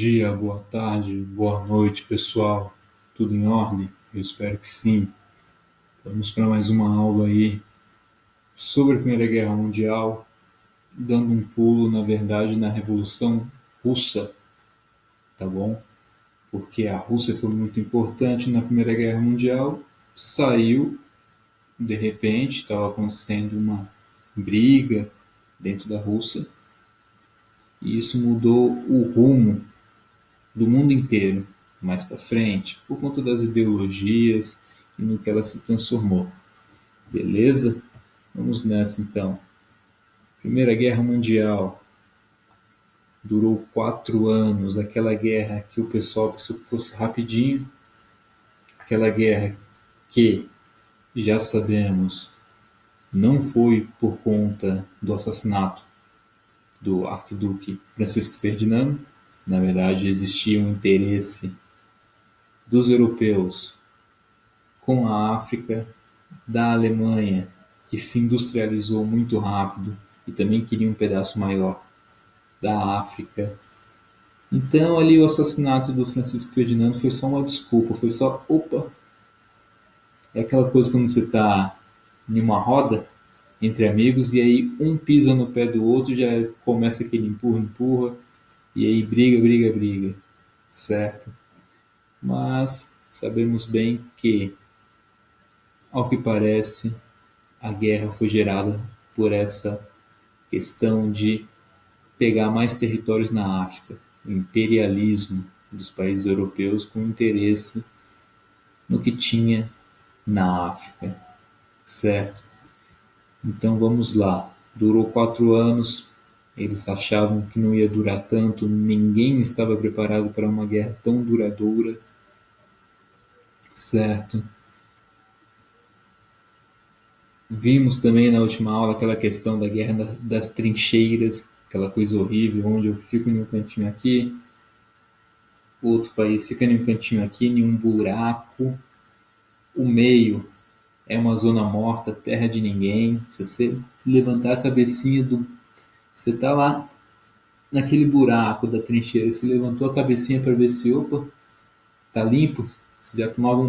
Dia, boa tarde, boa noite, pessoal. Tudo em ordem? Eu espero que sim. Vamos para mais uma aula aí sobre a Primeira Guerra Mundial, dando um pulo, na verdade, na Revolução Russa, tá bom? Porque a Rússia foi muito importante na Primeira Guerra Mundial, saiu, de repente, estava acontecendo uma briga dentro da Rússia, e isso mudou o rumo do mundo inteiro mais para frente, por conta das ideologias e no que ela se transformou. Beleza? Vamos nessa então. Primeira Guerra Mundial durou 4 anos, aquela guerra que o pessoal pensou que fosse rapidinho, aquela guerra que, já sabemos, não foi por conta do assassinato do arquiduque Francisco Ferdinando. Na verdade, existia um interesse dos europeus com a África, da Alemanha, que se industrializou muito rápido e também queria um pedaço maior da África. Então ali o assassinato do Francisco Ferdinando foi só uma desculpa, foi só, opa, é aquela coisa quando você está em uma roda entre amigos e aí um pisa no pé do outro, já começa aquele empurra, empurra, e aí briga, briga, briga, certo? Mas sabemos bem que, ao que parece, a guerra foi gerada por essa questão de pegar mais territórios na África, o imperialismo dos países europeus com interesse no que tinha na África, certo? Então vamos lá. Durou 4 anos, eles achavam que não ia durar tanto, ninguém estava preparado para uma guerra tão duradoura, certo? Vimos também na última aula aquela questão da guerra das trincheiras, aquela coisa horrível, onde eu fico em um cantinho aqui, o outro país fica em um cantinho aqui, em um buraco, o meio é uma zona morta, terra de ninguém. Se você levantar a cabecinha do. Você tá lá naquele buraco da trincheira, você levantou a cabecinha para ver se, opa, tá limpo, você já tomava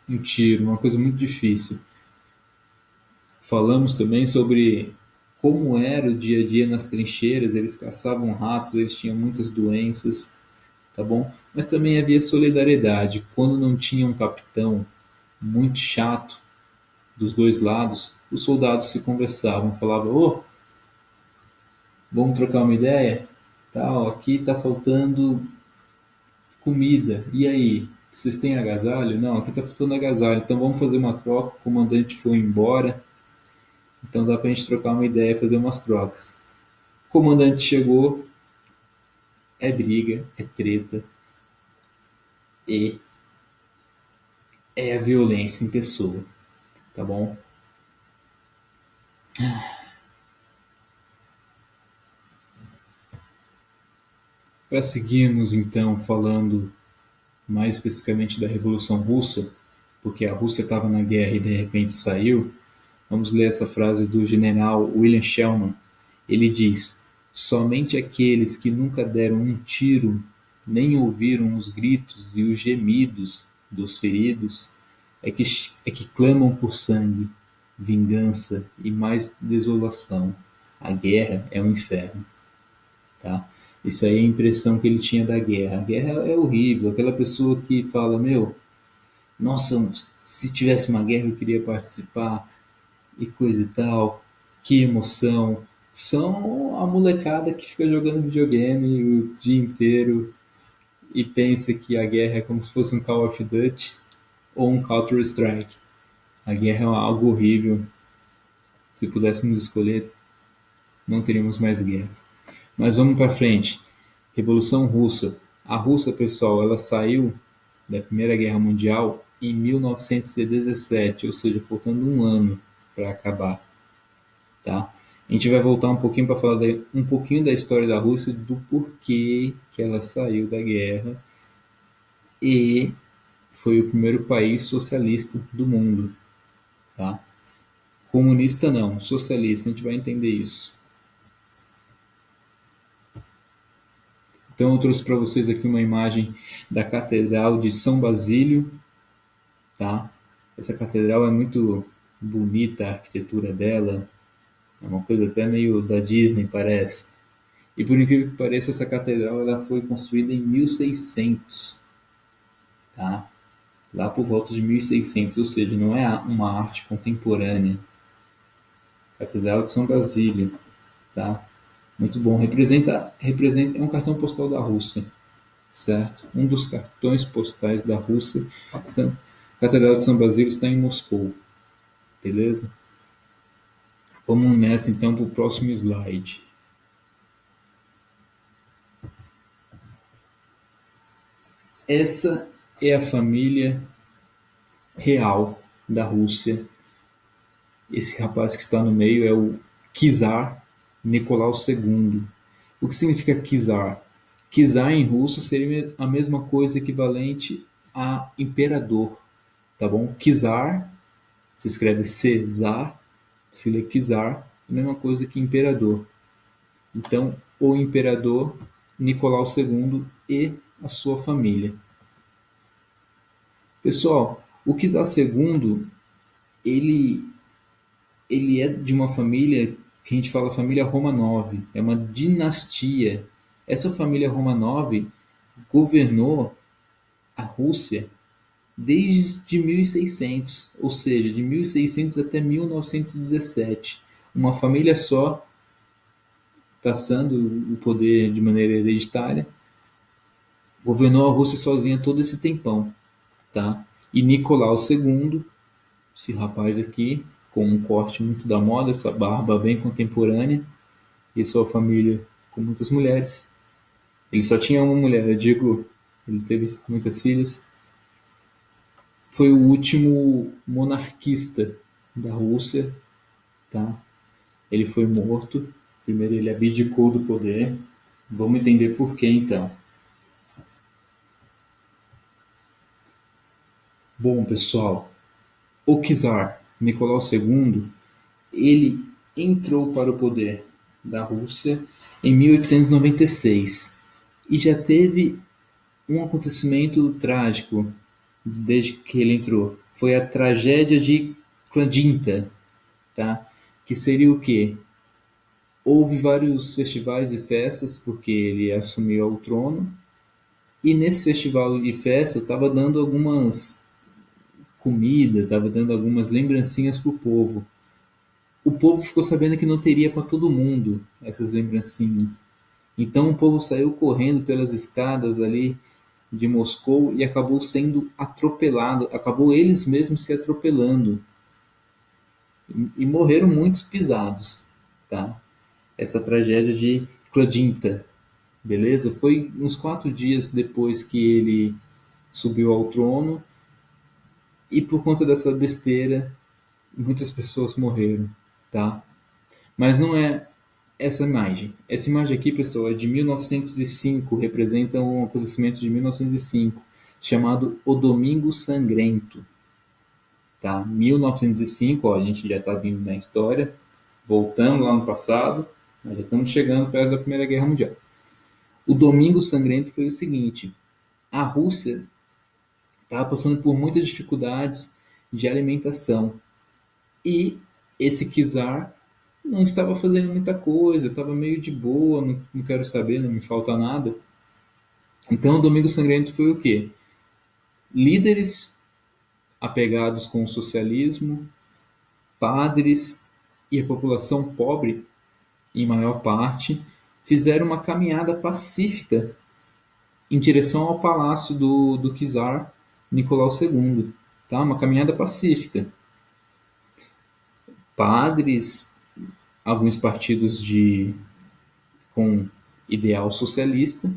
um tiro, uma coisa muito difícil. Falamos também sobre como era o dia a dia nas trincheiras, eles caçavam ratos, eles tinham muitas doenças, tá bom? Mas também havia solidariedade. Quando não tinha um capitão muito chato dos dois lados, os soldados se conversavam, falavam: "Ô, vamos trocar uma ideia? Tal, aqui tá faltando comida. E aí? Vocês têm agasalho? Não, aqui tá faltando agasalho. Então vamos fazer uma troca. O comandante foi embora. Então dá pra gente trocar uma ideia e fazer umas trocas." O comandante chegou, é briga, é treta e é a violência em pessoa, tá bom? Para seguirmos então falando mais especificamente da Revolução Russa, porque a Rússia estava na guerra e de repente saiu, vamos ler essa frase do general William Shellman. Ele diz: "Somente aqueles que nunca deram um tiro, nem ouviram os gritos e os gemidos dos feridos, é que clamam por sangue, vingança e mais desolação. A guerra é um inferno." Tá? Isso aí é a impressão que ele tinha da guerra. A guerra é horrível. Aquela pessoa que fala: meu, nossa, se tivesse uma guerra eu queria participar e coisa e tal, que emoção. São a molecada que fica jogando videogame o dia inteiro e pensa que a guerra é como se fosse um Call of Duty ou um Counter-Strike. A guerra é algo horrível. Se pudéssemos escolher, não teríamos mais guerras. Mas vamos para frente. Revolução Russa. A Rússia, pessoal, ela saiu da Primeira Guerra Mundial em 1917, ou seja, faltando um ano para acabar, tá? A gente vai voltar um pouquinho para falar um pouquinho da história da Rússia, do porquê que ela saiu da guerra e foi o primeiro país socialista do mundo, tá? Comunista não, socialista, a gente vai entender isso. Então eu trouxe para vocês aqui uma imagem da Catedral de São Basílio, tá? Essa catedral é muito bonita, a arquitetura dela, é uma coisa até meio da Disney, parece. E por incrível que pareça, essa catedral ela foi construída em 1600, tá? Lá por volta de 1600, ou seja, não é uma arte contemporânea. Catedral de São Basílio, tá? Muito bom. Representa é um cartão postal da Rússia, certo? Um dos cartões postais da Rússia. Catedral de São Basílio está em Moscou, beleza? Vamos nessa então para o próximo slide. Essa é a família real da Rússia. Esse rapaz que está no meio é o Czar Nicolau II. O que significa Czar? Czar em russo seria a mesma coisa equivalente a imperador, tá bom? Czar se escreve Cesar, se lê Czar, a mesma coisa que imperador. Então, o imperador Nicolau II e a sua família. Pessoal, o Czar II, ele, ele é de uma família que a gente fala família Romanov, é uma dinastia. Essa família Romanov governou a Rússia desde 1600, ou seja, de 1600 até 1917. Uma família só, passando o poder de maneira hereditária, governou a Rússia sozinha todo esse tempão, tá? E Nicolau II, esse rapaz aqui, com um corte muito da moda, essa barba bem contemporânea, e sua família com muitas mulheres. Ele só tinha uma mulher, eu digo, ele teve muitas filhas. Foi o último monarquista da Rússia, tá? Ele foi morto. Primeiro ele abdicou do poder. Vamos entender por que então. Bom, pessoal, o czar Nicolau II, ele entrou para o poder da Rússia em 1896 e já teve um acontecimento trágico desde que ele entrou. Foi a tragédia de Kladinta, tá? Que seria o quê? Houve vários festivais e festas porque ele assumiu o trono e nesse festival e festa estava dando algumas comida, estava dando algumas lembrancinhas para o povo. O povo ficou sabendo que não teria para todo mundo essas lembrancinhas. Então o povo saiu correndo pelas escadas ali de Moscou e acabou sendo atropelado, acabou eles mesmos se atropelando e morreram muitos pisados, tá? Essa tragédia de Kladinta, beleza? Foi uns 4 dias depois que ele subiu ao trono e por conta dessa besteira muitas pessoas morreram, tá? Mas não é essa imagem. Essa imagem aqui, pessoal, é de 1905, representa um acontecimento de 1905, chamado O Domingo Sangrento. Tá? 1905, ó, a gente já está vindo na história, voltamos lá no passado, nós já estamos chegando perto da Primeira Guerra Mundial. O Domingo Sangrento foi o seguinte: a Rússia estava passando por muitas dificuldades de alimentação e esse czar não estava fazendo muita coisa, estava meio de boa, não quero saber, não me falta nada. Então o Domingo Sangrento foi o quê? Líderes apegados com o socialismo, padres e a população pobre, em maior parte, fizeram uma caminhada pacífica em direção ao palácio do czar Nicolau II. Tá? Uma caminhada pacífica. Padres, alguns partidos com ideal socialista,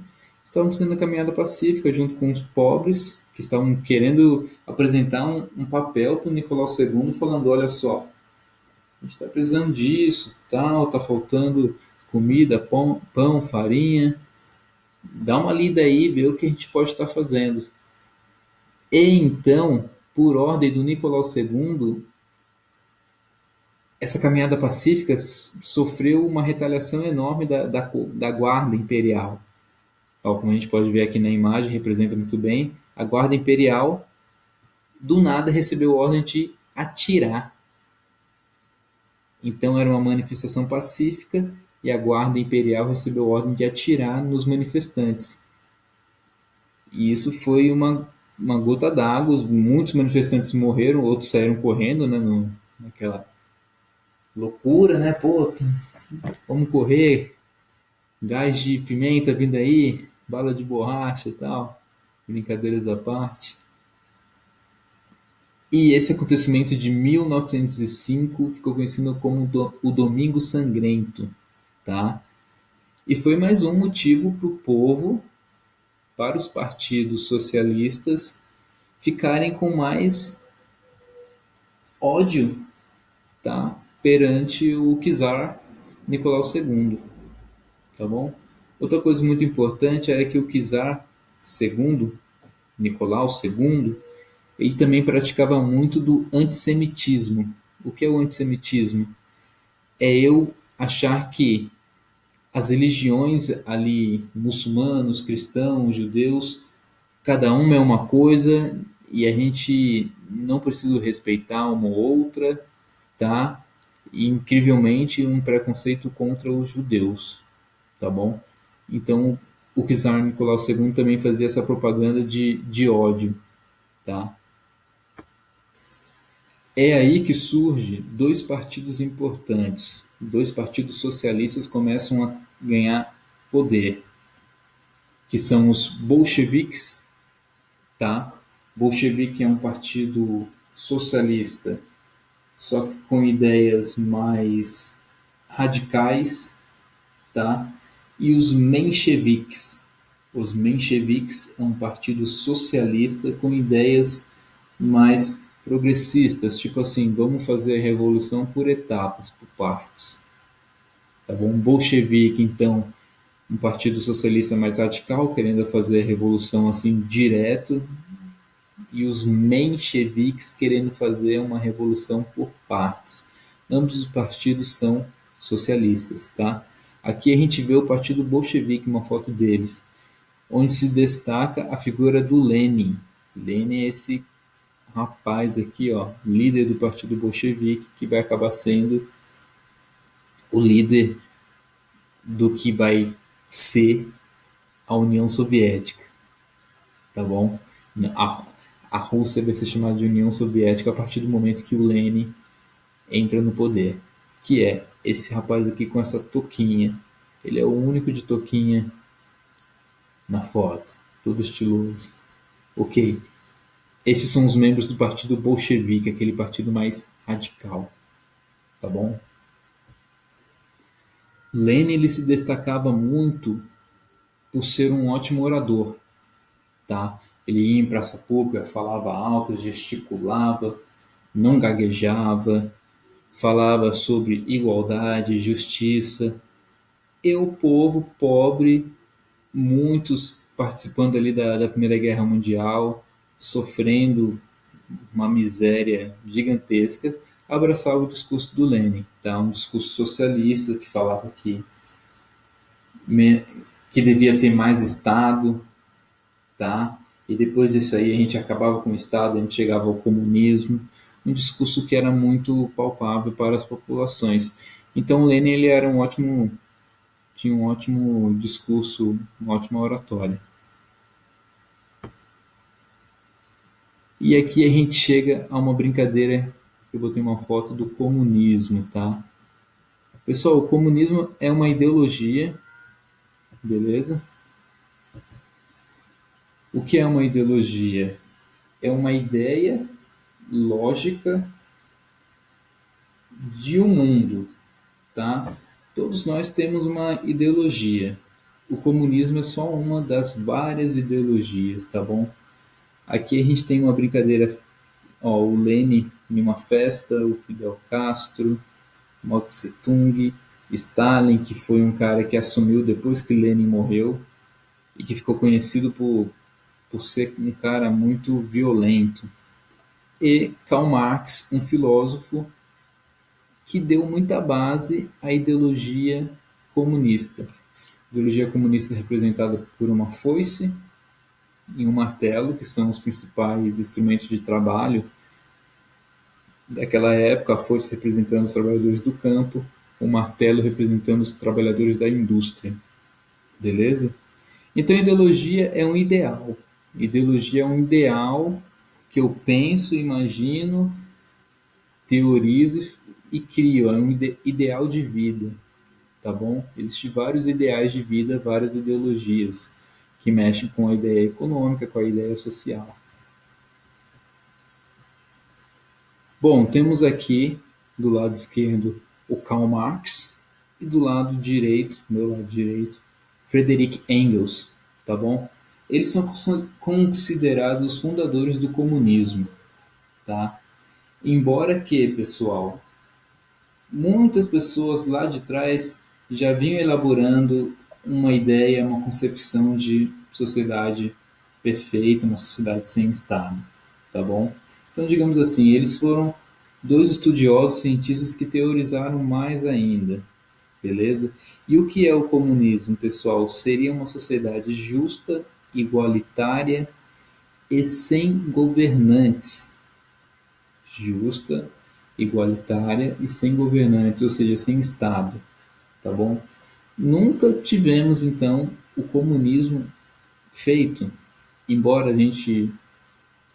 estavam fazendo a caminhada pacífica junto com os pobres, que estavam querendo apresentar um papel para o Nicolau II, falando: olha só, a gente está precisando disso, tal, está faltando comida, pão, farinha, dá uma lida aí, vê o que a gente pode estar fazendo. E então, por ordem do Nicolau II, essa caminhada pacífica sofreu uma retaliação enorme da guarda imperial. Ó, como a gente pode ver aqui na imagem, representa muito bem, a guarda imperial do nada recebeu ordem de atirar. Então era uma manifestação pacífica e a guarda imperial recebeu ordem de atirar nos manifestantes. E isso foi uma gota d'água, muitos manifestantes morreram, outros saíram correndo, né, naquela loucura, né? Pô, vamos correr, gás de pimenta vindo aí, bala de borracha e tal, brincadeiras à parte. E esse acontecimento de 1905 ficou conhecido como o Domingo Sangrento, tá? E foi mais um motivo para o povo, para os partidos socialistas, ficarem com mais ódio, tá? Perante o czar Nicolau II, tá bom? Outra coisa muito importante era que o czar II, Nicolau II, ele também praticava muito do antissemitismo. O que é o antissemitismo? É eu achar que as religiões ali, muçulmanos, cristãos, judeus, cada uma é uma coisa e a gente não precisa respeitar uma ou outra, tá? E, incrivelmente, um preconceito contra os judeus, tá bom? Então, o czar Nicolau II também fazia essa propaganda de ódio, tá? É aí que surge dois partidos importantes. Dois partidos socialistas começam a ganhar poder, que são os bolcheviques, tá? Bolchevique é um partido socialista, só que com ideias mais radicais, tá? E os mencheviques. Os mencheviques é um partido socialista com ideias mais progressistas, tipo assim, vamos fazer a revolução por etapas, por partes. Tá bom? Um bolchevique, então, um partido socialista mais radical, querendo fazer a revolução assim direto, e os mencheviques querendo fazer uma revolução por partes. Ambos os partidos são socialistas, tá? Aqui a gente vê o partido bolchevique, uma foto deles, onde se destaca a figura do Lenin. Lenin é esse rapaz aqui, ó, líder do partido bolchevique, que vai acabar sendo o líder do que vai ser a União Soviética, tá bom? A, a Rússia vai ser chamada de União Soviética a partir do momento que o Lenin entra no poder, que é esse rapaz aqui com essa touquinha. Ele é o único de touquinha na foto, todo estiloso. Ok, esses são os membros do partido bolchevique, aquele partido mais radical, tá bom? Lenin ele se destacava muito por ser um ótimo orador, tá? Ele ia em praça pública, falava alto, gesticulava, não gaguejava, falava sobre igualdade, justiça, e o povo pobre, muitos participando ali da Primeira Guerra Mundial, sofrendo uma miséria gigantesca, abraçava o discurso do Lenin, tá? Um discurso socialista que falava que devia ter mais Estado, tá? E depois disso aí a gente acabava com o Estado, a gente chegava ao comunismo, um discurso que era muito palpável para as populações. Então Lenin ele era tinha um ótimo discurso, uma ótima oratória. E aqui a gente chega a uma brincadeira, eu botei uma foto do comunismo, tá? Pessoal, o comunismo é uma ideologia, beleza? O que é uma ideologia? É uma ideia lógica de um mundo, tá? Todos nós temos uma ideologia. O comunismo é só uma das várias ideologias, tá bom? Aqui a gente tem uma brincadeira, ó, o Lenin em uma festa, o Fidel Castro, Mao Tse Tung, Stalin, que foi um cara que assumiu depois que Lenin morreu e que ficou conhecido por ser um cara muito violento. E Karl Marx, um filósofo que deu muita base à ideologia comunista. A ideologia comunista é representada por uma foice e um martelo, que são os principais instrumentos de trabalho daquela época, a foice representando os trabalhadores do campo, o martelo representando os trabalhadores da indústria. Beleza? Então, ideologia é um ideal. Ideologia é um ideal que eu penso, imagino, teorizo e crio. É um ideal de vida, tá bom? Existem vários ideais de vida, várias ideologias que mexem com a ideia econômica, com a ideia social. Bom, temos aqui do lado esquerdo o Karl Marx e do lado direito, meu lado direito, Friedrich Engels, tá bom? Eles são considerados os fundadores do comunismo, tá? Embora que, pessoal, muitas pessoas lá de trás já vinham elaborando uma ideia, uma concepção de sociedade perfeita, uma sociedade sem Estado, tá bom? Então, digamos assim, eles foram dois estudiosos cientistas que teorizaram mais ainda, beleza? E o que é o comunismo, pessoal? Seria uma sociedade justa, igualitária e sem governantes. Justa, igualitária e sem governantes, ou seja, sem Estado, tá bom? Nunca tivemos, então, o comunismo feito, embora a gente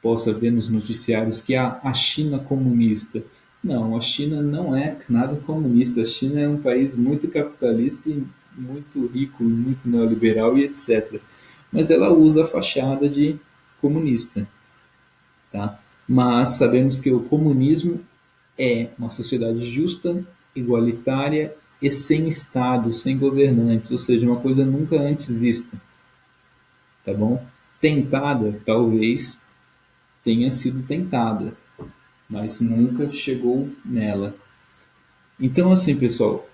possa ver nos noticiários que a China comunista. Não, a China não é nada comunista. A China é um país muito capitalista e muito rico, muito neoliberal e etc. Mas ela usa a fachada de comunista, tá? Mas sabemos que o comunismo é uma sociedade justa, igualitária e sem Estado, sem governantes, ou seja, uma coisa nunca antes vista, tá bom? Tentada, talvez tenha sido tentada, mas nunca chegou nela. Então, assim, pessoal,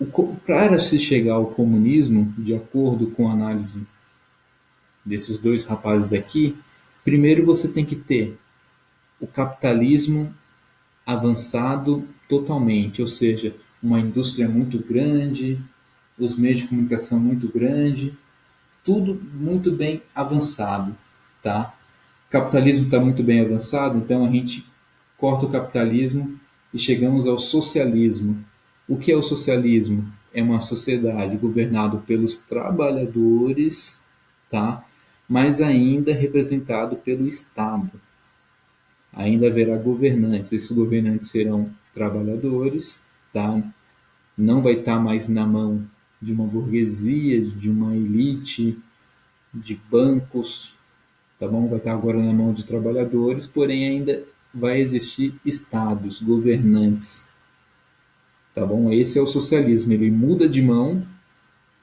para se chegar ao comunismo, de acordo com a análise desses dois rapazes aqui, primeiro você tem que ter o capitalismo avançado totalmente, ou seja, uma indústria muito grande, os meios de comunicação muito grande, tudo muito bem avançado, tá? O capitalismo está muito bem avançado, então a gente corta o capitalismo e chegamos ao socialismo. O que é o socialismo? É uma sociedade governada pelos trabalhadores, tá? Mas ainda representado pelo Estado. Ainda haverá governantes. Esses governantes serão trabalhadores, tá? Não vai estar mais na mão de uma burguesia, de uma elite, de bancos, tá bom? Vai estar agora na mão de trabalhadores, porém ainda vai existir estados, governantes, tá bom? Esse é o socialismo, ele muda de mão,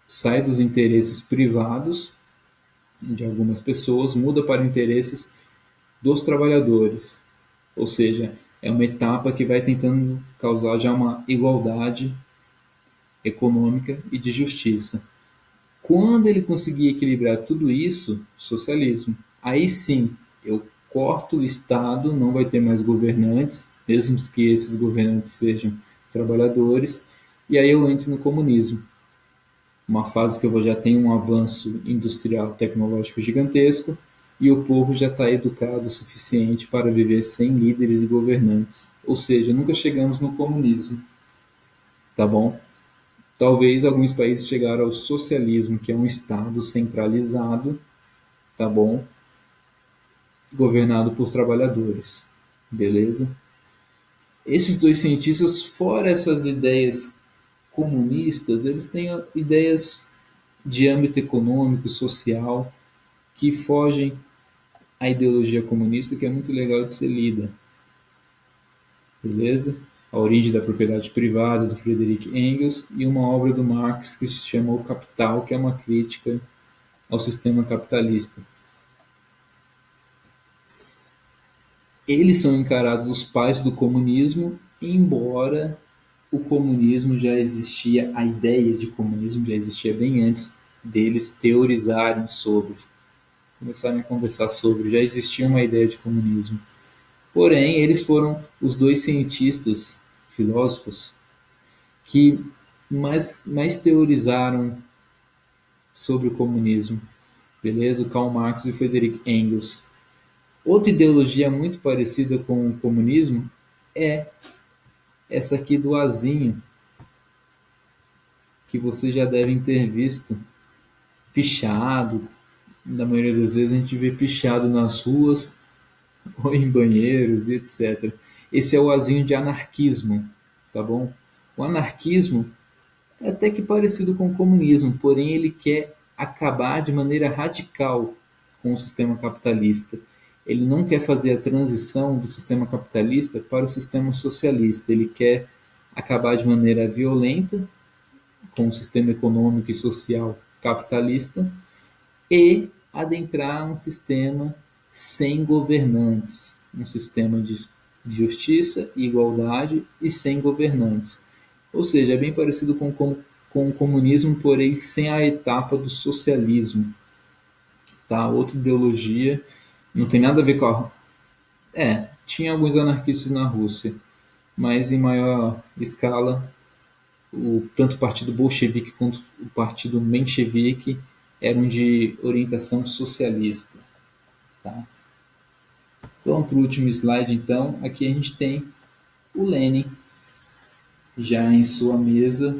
sai dos interesses privados de algumas pessoas, muda para interesses dos trabalhadores, ou seja, é uma etapa que vai tentando causar já uma igualdade econômica e de justiça. Quando ele conseguir equilibrar tudo isso, socialismo, aí sim eu corto o Estado, não vai ter mais governantes, mesmo que esses governantes sejam trabalhadores, e aí eu entro no comunismo. Uma fase que eu já tenho um avanço industrial tecnológico gigantesco e o povo já está educado o suficiente para viver sem líderes e governantes. Ou seja, nunca chegamos no comunismo, tá bom? Talvez alguns países chegaram ao socialismo, que é um Estado centralizado, tá bom? Governado por trabalhadores, beleza? Esses dois cientistas, fora essas ideias comunistas, eles têm ideias de âmbito econômico, social, que fogem à ideologia comunista, que é muito legal de ser lida, beleza? A Origem da Propriedade Privada, do Friedrich Engels, e uma obra do Marx que se chama O Capital, que é uma crítica ao sistema capitalista. Eles são encarados os pais do comunismo, embora o comunismo já existia, a ideia de comunismo já existia bem antes deles teorizarem sobre, começarem a conversar sobre, já existia uma ideia de comunismo. Porém, eles foram os dois cientistas, filósofos, que mais teorizaram sobre o comunismo, beleza? Karl Marx e Friedrich Engels. Outra ideologia muito parecida com o comunismo é essa aqui do azinho, que vocês já devem ter visto, pichado. Na maioria das vezes a gente vê pichado nas ruas ou em banheiros e etc. Esse é o azinho de anarquismo, tá bom? O anarquismo é até que parecido com o comunismo, porém ele quer acabar de maneira radical com o sistema capitalista. Ele não quer fazer a transição do sistema capitalista para o sistema socialista. Ele quer acabar de maneira violenta com o sistema econômico e social capitalista e adentrar um sistema sem governantes, um sistema de justiça e igualdade e sem governantes. Ou seja, é bem parecido com o comunismo, porém sem a etapa do socialismo. Tá? Outra ideologia, não tem nada a ver com a. Tinha alguns anarquistas na Rússia, mas em maior escala, tanto o partido bolchevique quanto o partido menchevique eram de orientação socialista. Tá? Vamos para o último slide, então. Aqui a gente tem o Lenin, já em sua mesa,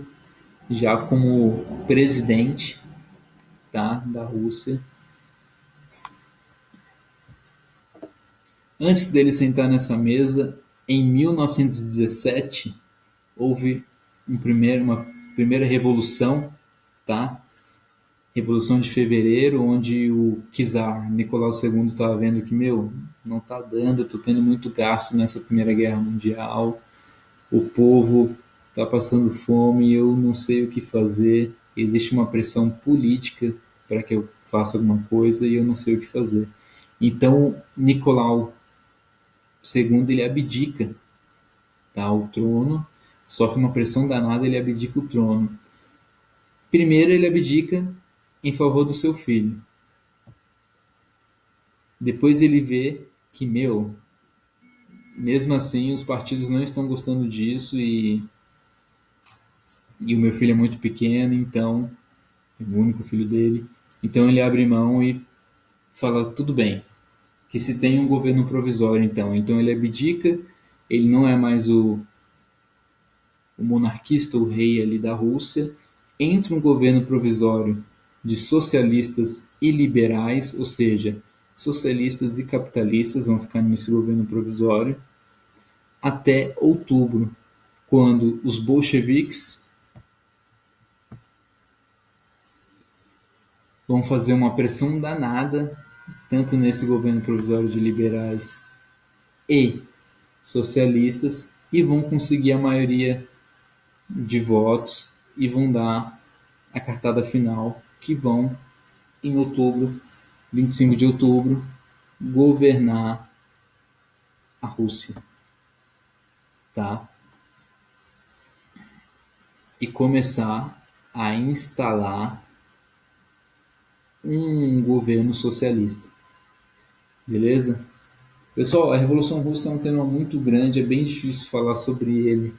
já como presidente, tá, da Rússia. Antes dele sentar nessa mesa, em 1917, houve uma primeira revolução, tá? Revolução de Fevereiro, onde o czar Nicolau II estava vendo que, não está dando, eu estou tendo muito gasto nessa Primeira Guerra Mundial, o povo está passando fome e eu não sei o que fazer, existe uma pressão política para que eu faça alguma coisa e eu não sei o que fazer. Então, Nicolau II ele abdica, tá, o trono, sofre uma pressão danada, ele abdica o trono. Primeiro ele abdica em favor do seu filho. Depois ele vê que, mesmo assim os partidos não estão gostando disso e o meu filho é muito pequeno, então, é o único filho dele, então ele abre mão e fala, tudo bem, que se tem um governo provisório então. Então ele abdica, ele não é mais o monarquista, o rei ali da Rússia, entra um governo provisório de socialistas e liberais, ou seja, socialistas e capitalistas vão ficar nesse governo provisório até outubro, quando os bolcheviques vão fazer uma pressão danada, tanto nesse governo provisório de liberais e socialistas, e vão conseguir a maioria de votos e vão dar a cartada final, que vão, em outubro, 25 de outubro, governar a Rússia, tá? E começar a instalar um governo socialista, beleza? Pessoal, a Revolução Russa é um tema muito grande, é bem difícil falar sobre ele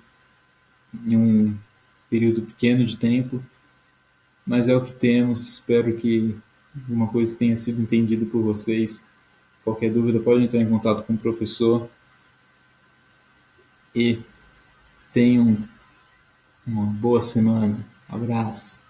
em um período pequeno de tempo, mas é o que temos. Espero que alguma coisa tenha sido entendida por vocês. Qualquer dúvida pode entrar em contato com o professor e tenham uma boa semana. Abraço.